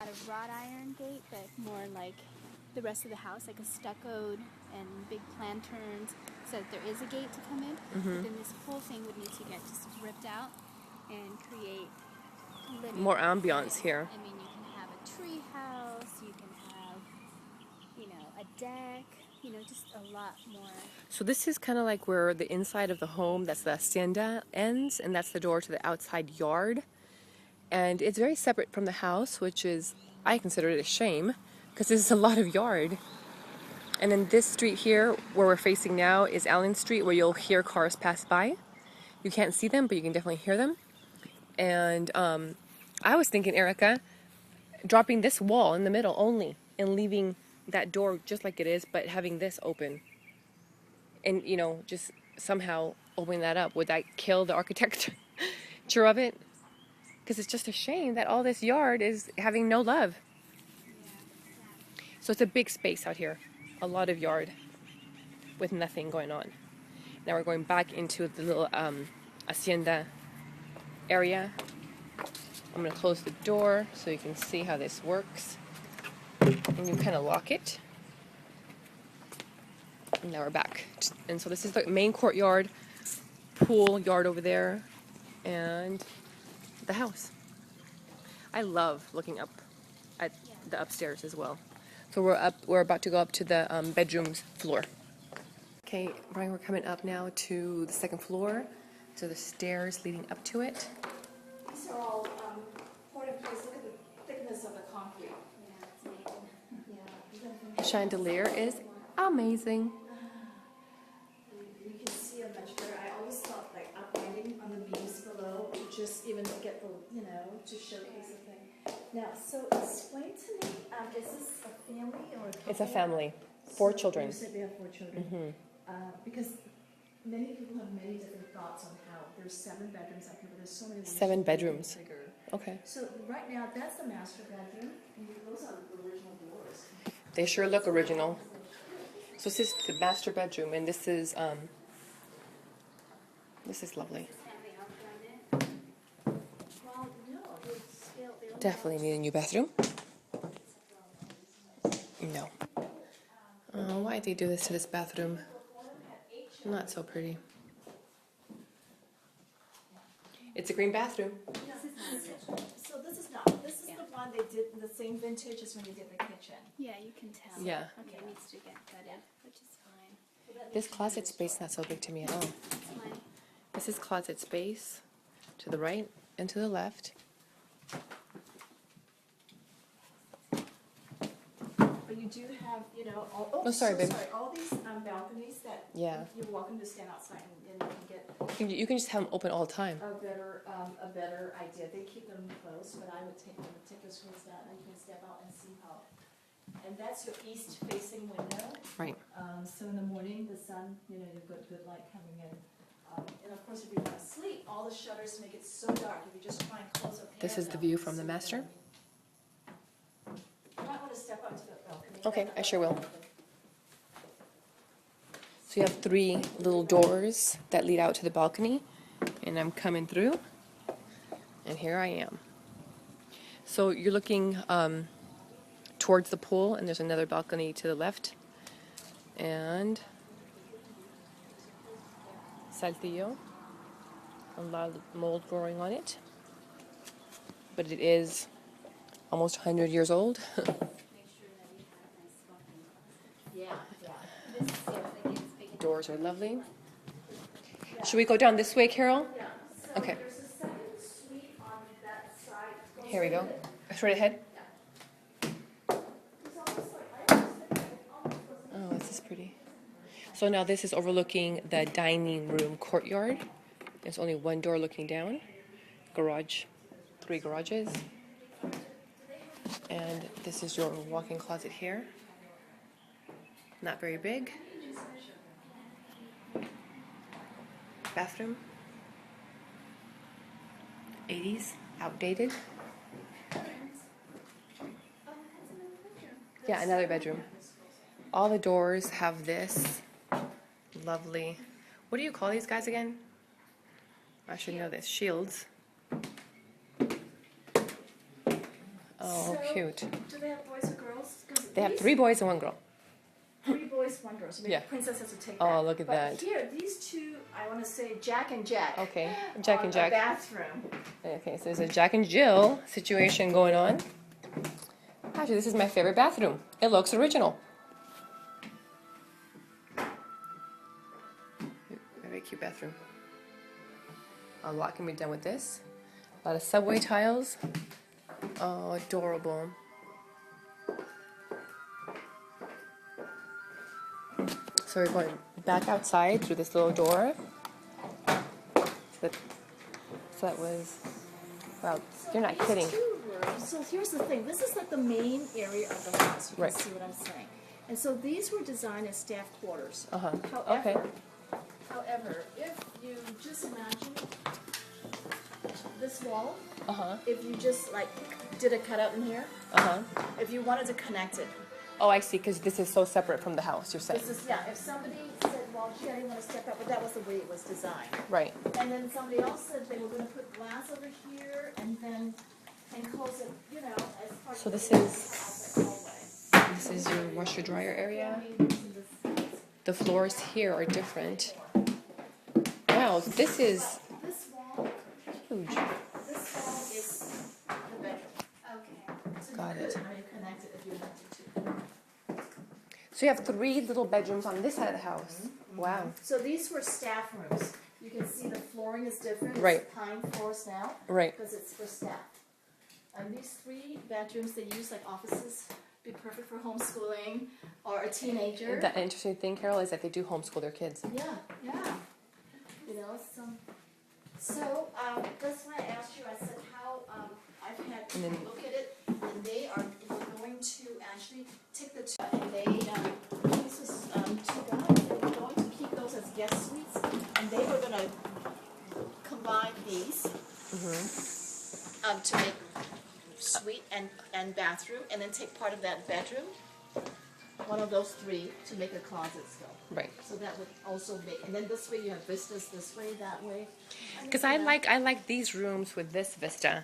Not a wrought iron gate, but more like the rest of the house, like a stuccoed and big planterns, so that there is a gate to come in. But then this whole thing would need to get just ripped out and create living More ambiance here. I mean, you can have a tree house, you can have, you know, a deck, you know, just a lot more. So this is kind of like where the inside of the home, that's the Hacienda, ends, and that's the door to the outside yard. And it's very separate from the house, which is, I consider it a shame, because there's a lot of yard. And then this street here, where we're facing now, is Allen Street, where you'll hear cars pass by. You can't see them, but you can definitely hear them. And I was thinking, Erica, dropping this wall in the middle only, and leaving that door just like it is, but having this open. And, you know, just somehow opening that up. Would that kill the architecture of it? Because it's just a shame that all this yard is having no love. So it's a big space out here. A lot of yard with nothing going on. Now we're going back into the little Hacienda area. I'm going to close the door so you can see how this works. And you kind of lock it. And now we're back. And so this is the main courtyard, pool yard over there, and the house. I love looking up at the upstairs as well. So we're about to go up to the bedrooms floor. Okay, Brian, we're coming up now to the second floor, to the stairs leading up to it. These are all poured in place. Look at the thickness of the concrete. Yeah, it's amazing. Yeah. The chandelier is amazing. You can see it much better. I always thought like uplighting on the beams below, just even to get the, you know, to showcase the thing. Now, so explain to me, is this a family or a couple? It's a family. 4 children. You said they have 4 children. Because many people have many different thoughts on how there's 7 bedrooms up here, but there's so many. 7 bedrooms. Bigger. Okay. So right now, that's the master bedroom. And those are the original doors. They sure look original. So this is the master bedroom, and this is lovely. Well, no, it's still. Definitely need a new bathroom. No. Oh, why'd they do this to this bathroom? Not so pretty. It's a green bathroom. So this is not. This is the one they did the same vintage as when they did the kitchen. Yeah, you can tell. Yeah. Okay, it needs to get gutted, which is fine. This closet space not so big to me at all. It's fine. This is closet space to the right and to the left. But you do have, you know, Oh, sorry, babe. sorry, all these balconies that you're welcome to stand outside and you can get You can just have them open all the time. a better idea. They keep them closed, but I would take the screens down and you can step out and see how. And that's your east-facing window. Right. So in the morning, the sun, you know, you've got good light coming in. And of course, if you want to sleep, all the shutters make it so dark. If you just try and close up. This is the view from the master. You might want to step out to the balcony. Okay, I sure will. So you have 3 little doors that lead out to the balcony, and I'm coming through, and here I am. So you're looking towards the pool, and there's another balcony to the left, and saltillo, a lot of mold growing on it, but it is almost 100 years old. Yeah. This is like it's big. Doors are lovely. Should we go down this way, Carol? Yeah. So Okay. there's a second suite on that side. Here we go. Straight ahead. It's almost like, I almost think it almost was Oh, this is pretty. So now this is overlooking the dining room courtyard. There's only 1 door looking down. Garage, 3 garages. And this is your walk-in closet here. Not very big. Bathroom. 80s, outdated. Yeah, another bedroom. All the doors have this lovely, what do you call these guys again? I should know this. Shields. Oh, So, cute. do they have boys or girls? 'Cause They have these- 3 boys and 1 girl. 3 boys, 1 girl. So maybe Yeah. Princess has to take Oh, that. look at but that. Here, these 2, I want to say Jack and Jack. Okay, Jack on and Jack. A bathroom. Okay, so there's a Jack and Jill situation going on. Actually, this is my favorite bathroom. It looks original. Very cute bathroom. A lot can be done with this. A lot of subway tiles. Oh, adorable. So we're going back outside through this little door. So that was, wow, you're not These kidding. 2 rooms. So here's the thing. This is like the main area of the house. You can Right. see what I'm saying. And so these were designed as staff quarters. Uh-huh. However, Okay. however, if you just imagine this wall, Uh-huh. if you just like did a cutout in here, Uh-huh. if you wanted to connect it, Oh, I see, because this is so separate from the house, you're saying. this is, yeah, if somebody said, well, gee, I didn't want to step out, but that was the way it was designed. Right. And then somebody else said they were going to put glass over here and then enclose it, you know, as part So of this the is- hallway. This is your washer dryer I area. mean, this- The floors here are different. Wow, this is This wall, huge. this wall is the bedroom. Okay. So Got you it. could, I mean, connect it if you wanted to. So you have 3 little bedrooms on this side of the house. Wow. So these were staff rooms. You can see the flooring is different. Right. It's pine floors now. Right. Because it's for staff. And these 3 bedrooms they use like offices, be perfect for homeschooling or a teenager. The interesting thing, Carol, is that they do homeschool their kids. Yeah, yeah. You know, so that's why I asked you. I said how I've had And then- people look at it, and they are going to actually take the 2, and they this was 2 guys. They were going to keep those as guest suites, and they were going to combine these to make suite and bathroom, and then take part of that bedroom, one of those 3, to make a closet still. Right. So that would also make, and then this way you have vistas this way, that way. Because I like these rooms with this vista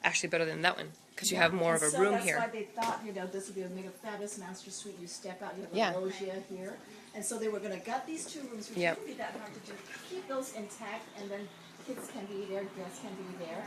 actually better than that one. Because you have more of a room That's why here. they thought, you know, this would be a mega fabulous master suite. You step out, you have a Yeah. loggia here. And so they were gonna gut these 2 rooms, which Yep. wouldn't be that hard to do. Keep those intact, and then kids can be there, guests can be there.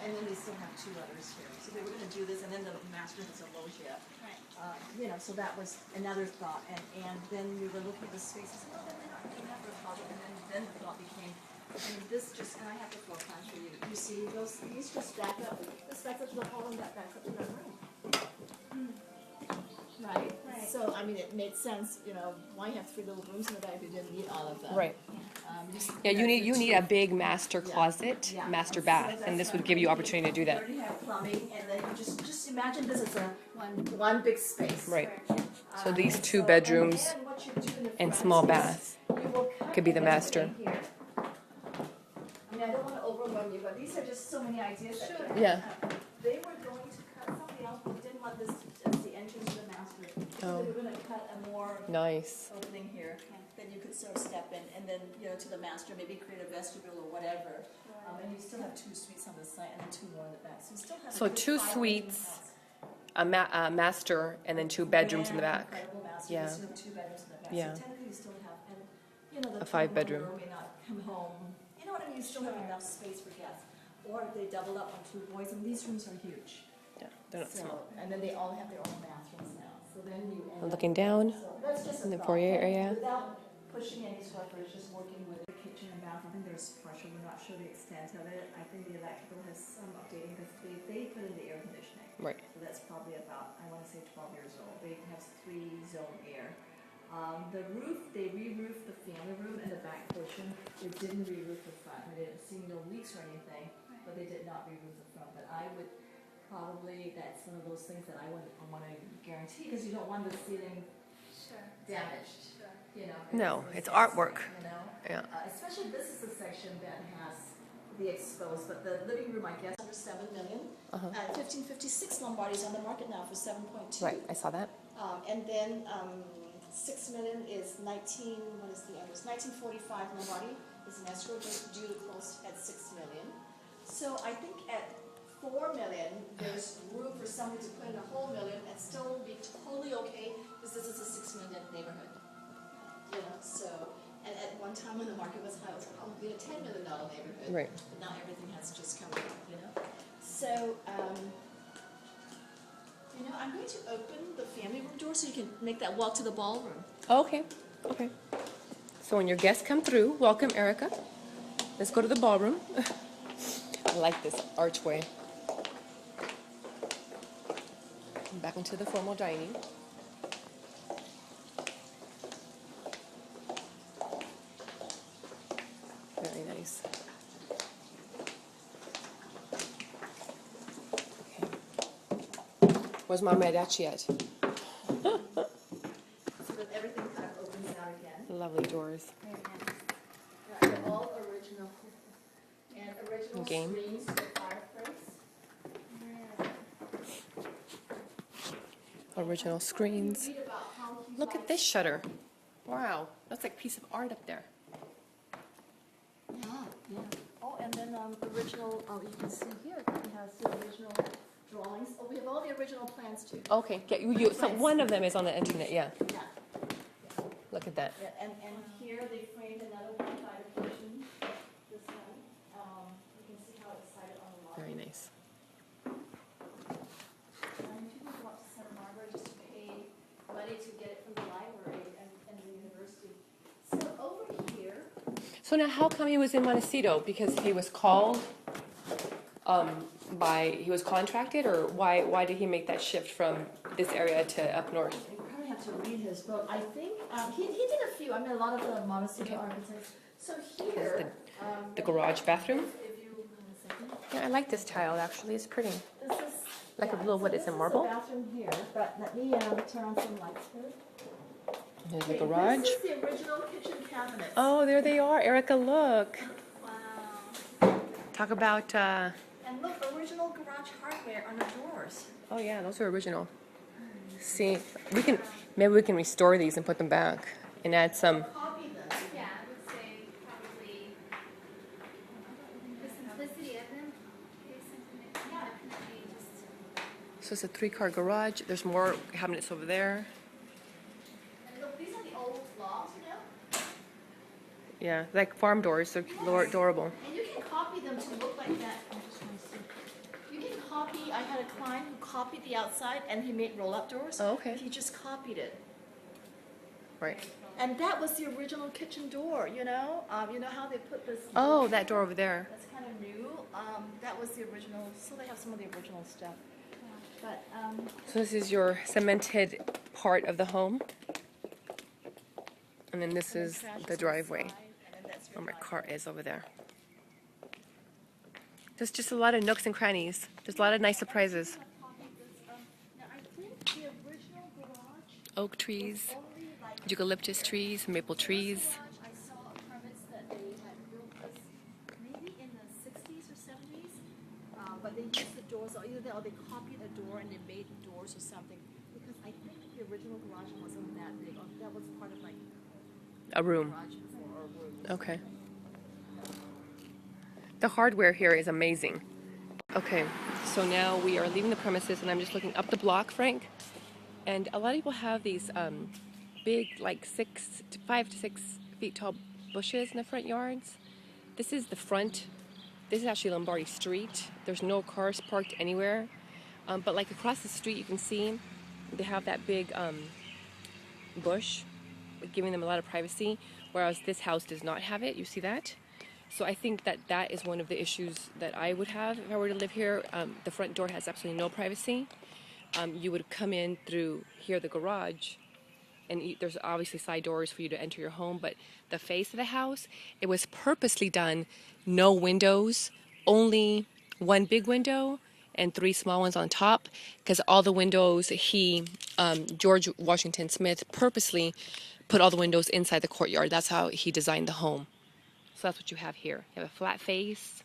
And then they still have 2 others here. So they were gonna do this, and then the master has a loggia. Right. You know, so that was another thought, and then we were looking at the spaces, well, then they're not big enough for a closet, and then the thought became, I mean, this just, and I have the floor plans for you, you see, these just back up, this backs up to the hall, and that backs up to that room. Right? Right. So, I mean, it made sense, you know, why have 3 little rooms in the back if you didn't need all of them? Right. Just, Yeah, you know, need a big master closet, yeah. master So bath, that's and this why would give you we opportunity to do that. already have plumbing, and then you just imagine this as a one big space. Right. Correct. So these And 2 so- bedrooms and what you do in the and front small is bath. you will cut could be the everything master. here. I mean, I don't want to overwhelm you, but these are just so many ideas that Sure. came Yeah. up. They were going to cut, somebody else didn't want this as the entrance to the master. So Oh. they were going to cut a more Nice. opening here, then you could sort of step in, and then, you know, to the master, maybe create a vestibule or whatever. And you still have 2 suites on the side and then 2 more in the back, so you still have. So a good 2 5-bedroom suites, house. a master, and then 2 bedrooms in the And back. incredible master, Yeah. you still have 2 bedrooms in the back, Yeah. so technically you still have, and, you know, the A 5-bedroom. homeowner may not come home, you know what I mean, you still have enough space for guests. Or if they double up on 2 boys, and these rooms are huge. Yeah, they're not So, small. and then they all have their own bathrooms now, so then you end I'm up. looking down So that's just in a the thought. foyer And area. Without pushing any square footage, just working with the kitchen and bathroom. I think there's partial, we're not sure the extent of it. I think the electrical has some updating because they put in the air conditioning. Right. So that's probably about, I want to say 12 years old. They have 3-zone air. The roof, they re-roofed the family room and the back portion. They didn't re-roof the front. We didn't see no leaks or anything, but they did not re-roof the front. But I would probably, that's one of those things that I want to guarantee because you don't want the ceiling Sure. damaged. Sure. You know, No, it's it's artwork. You know, Yeah. especially this is the section that has the exposed, but the living room, I guess, under 7 million. Uh-huh. 1556 Lombardy's on the market now for 7.2. Right, I saw that. And then 6 million is 19. What is the average? 1945 Lombardy is an escrow just due to close at 6 million. So I think at 4 million, there's room for somebody to put in a whole million and still be totally okay, because this is a 6 million neighborhood. You know, so, and at one time when the market was high, it was probably a $10 million neighborhood. Right. But now everything has just come up, you know. So, you know, I'm going to open the family room door so you can make that walk to the ballroom. Okay. Okay. So when your guests come through, welcome, Erica. Let's go to the ballroom. I like this archway. Back into the formal dining. Very nice. Okay. Where's my mariachi at? So that everything kind of opens out again. Lovely doors. Very nice. Yeah, they're all original. And original Game. screens for the fireplace. Original screens. Read about how he Look at this shutter. Wow, that's like a piece of art up there. Yeah, yeah. Oh, and then original, you can see here, he has the original drawings. Oh, we have all the original plans too. Okay, so one of them is on the internet, yeah. Yeah. Look at that. Yeah, and here they framed another one by the kitchen, this one. You can see how it's sited on the wall. Very nice. People go up to Santa Barbara just to pay money to get it from the library and the university. So over here, So now how come he was in Montecito? Because he was called he was contracted, or why did he make that shift from this area to up north? you probably have to read his book. I think he did a few. I mean, a lot of the Montecito architects. So here, The garage bathroom? if you, Yeah, I like this tile actually, it's pretty. this is Like a little, what is it, marble? This is the bathroom here, but let me turn on some lights here. There's the Okay, garage. This is the original kitchen cabinets. Oh, there they are. Erica, look. Wow. Talk about, And look, original garage hardware on the doors. oh yeah, those are original. See, maybe we can restore these and put them back and add some. Copy this. Yeah, I would say probably the simplicity of them is something that can definitely just. So it's a 3-car garage. There's more cabinets over there. And look, these are the old logs, you know? Yeah, like farm doors. They're adorable. And you can copy them to look like that. I'm just trying to see. You can copy, I had a client who copied the outside and he made roll-up doors. Oh, okay. He just copied it. Right. And that was the original kitchen door, you know? You know how they put this? Oh, that door over there. That's kind of new. That was the original, so they have some of the original stuff. But, So this is your cemented part of the home. And then this is trash the on driveway side, and then that's your where my driveway. car is over there. There's just a lot of nooks and crannies. There's a lot of nice surprises. Now, I think the original garage Oak trees, only like eucalyptus trees, maple trees. I saw permits that they had built this maybe in the 60s or 70s, but they used the doors, or either they copied a door and they made doors or something. Because I think the original garage wasn't that big. That was part of like A room. garage before or room. Okay. The hardware here is amazing. Okay, so now we are leaving the premises and I'm just looking up the block, Frank. And a lot of people have these big, like 5 to 6 feet tall bushes in the front yards. This is the front. This is actually Lombardy Street. There's no cars parked anywhere. But like across the street, you can see they have that big bush, giving them a lot of privacy, whereas this house does not have it. You see that? So I think that that is one of the issues that I would have if I were to live here. The front door has absolutely no privacy. You would come in through here, the garage, and there's obviously side doors for you to enter your home, but the face of the house, it was purposely done, no windows, only one big window and 3 small ones on top, because all the windows, George Washington Smith, purposely put all the windows inside the courtyard. That's how he designed the home. So that's what you have here. You have a flat face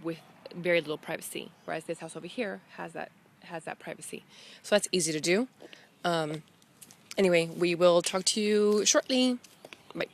with very little privacy, whereas this house over here has that privacy. So that's easy to do. Anyway, we will talk to you shortly. Bye.